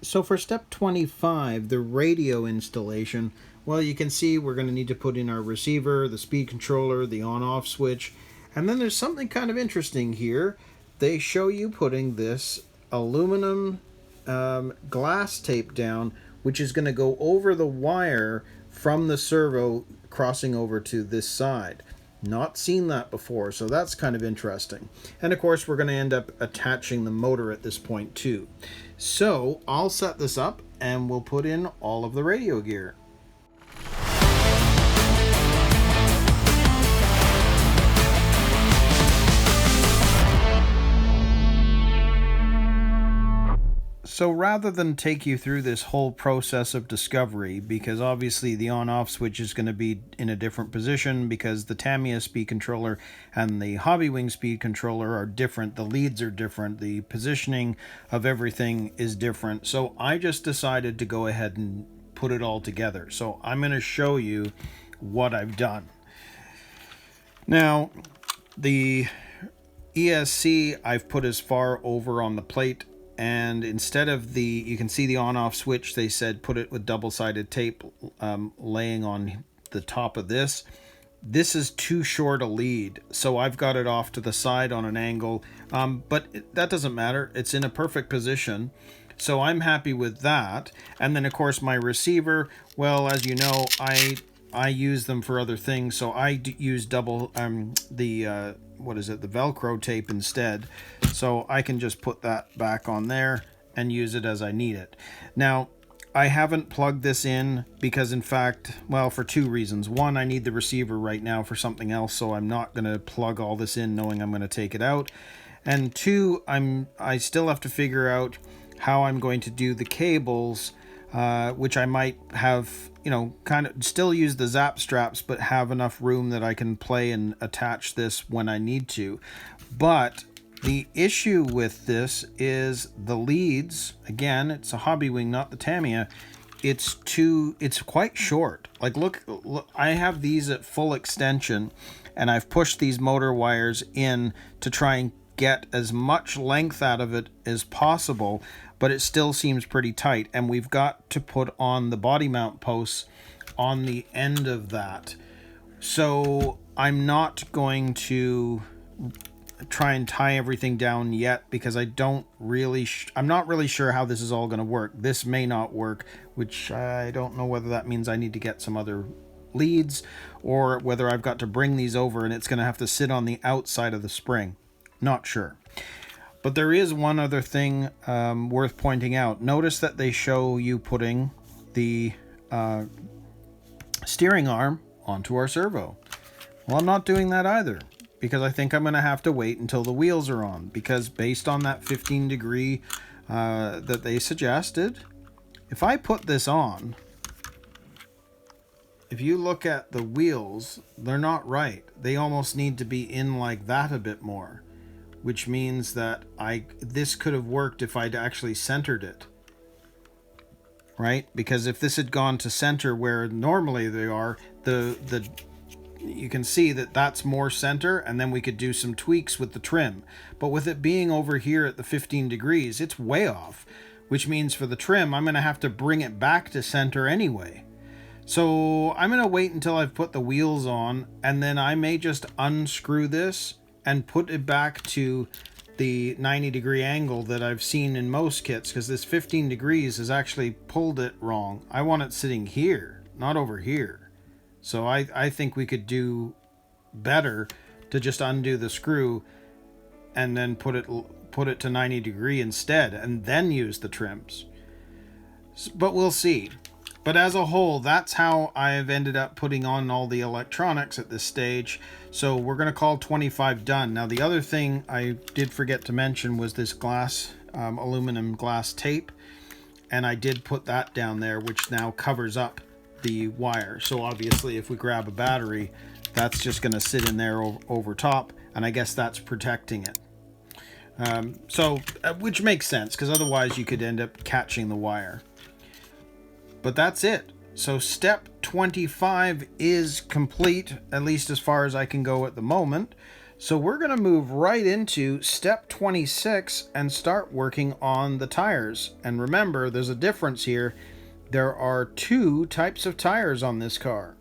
So for step 25, the radio installation, well, you can see we're going to need to put in our receiver, the speed controller, the on-off switch, and then there's something kind of interesting here. They show you putting this aluminum glass tape down, which is going to go over the wire from the servo crossing over to this side. Not seen that before, so that's kind of interesting. And of course, we're going to end up attaching the motor at this point too. So I'll set this up and we'll put in all of the radio gear. So rather than take you through this whole process of discovery, because obviously the on-off switch is going to be in a different position because the Tamiya speed controller and the Hobbywing speed controller are different, the leads are different, the positioning of everything is different. So I just decided to go ahead and put it all together. So I'm going to show you what I've done. Now, the ESC I've put as far over on the plate, and instead of you can see the on-off switch, they said put it with double-sided tape laying on the top of this. This is too short a lead, so I've got it off to the side on an angle, but that doesn't matter. It's in a perfect position, so I'm happy with that. And then of course my receiver, well, as you know, I use them for other things, so I use double the Velcro tape instead, so I can just put that back on there and use it as I need it. Now, I haven't plugged this in because, in fact, well, for two reasons. One, I need the receiver right now for something else, so I'm not going to plug all this in knowing I'm going to take it out. And two, I still have to figure out how I'm going to do the cables, which I might have, kind of still use the zap straps, but have enough room that I can play and attach this when I need to. But the issue with this is the leads. Again, it's a Hobbywing, not the Tamiya. It's quite short. Like, look, I have these at full extension, and I've pushed these motor wires in to try and get as much length out of it as possible, but it still seems pretty tight, and we've got to put on the body mount posts on the end of that. So I'm not going to try and tie everything down yet because I'm not really sure how this is all going to work. This may not work, which I don't know whether that means I need to get some other leads or whether I've got to bring these over and it's going to have to sit on the outside of the spring. Not sure. But there is one other thing worth pointing out. Notice that they show you putting the steering arm onto our servo. Well, I'm not doing that either because I think I'm going to have to wait until the wheels are on, because based on that 15 degree that they suggested, if I put this on, if you look at the wheels, they're not right. They almost need to be in like that a bit more, which means that this could have worked if I'd actually centered it, right? Because if this had gone to center where normally they are, you can see that that's more center, and then we could do some tweaks with the trim. But with it being over here at the 15 degrees, it's way off, which means for the trim, I'm going to have to bring it back to center anyway. So I'm going to wait until I've put the wheels on, and then I may just unscrew this and put it back to the 90 degree angle that I've seen in most kits, because this 15 degrees has actually pulled it wrong. I want it sitting here, not over here. So I think we could do better to just undo the screw and then put it to 90 degree instead, and then use the trims. But we'll see. But as a whole, that's how I've ended up putting on all the electronics at this stage. So we're going to call 25 done. Now, the other thing I did forget to mention was this aluminum glass tape. And I did put that down there, which now covers up the wire. So obviously, if we grab a battery, that's just going to sit in there over top. And I guess that's protecting it. Which makes sense, because otherwise you could end up catching the wire. But that's it. So step 25 is complete, at least as far as I can go at the moment. So we're going to move right into step 26 and start working on the tires. And remember, there's a difference here. There are two types of tires on this car.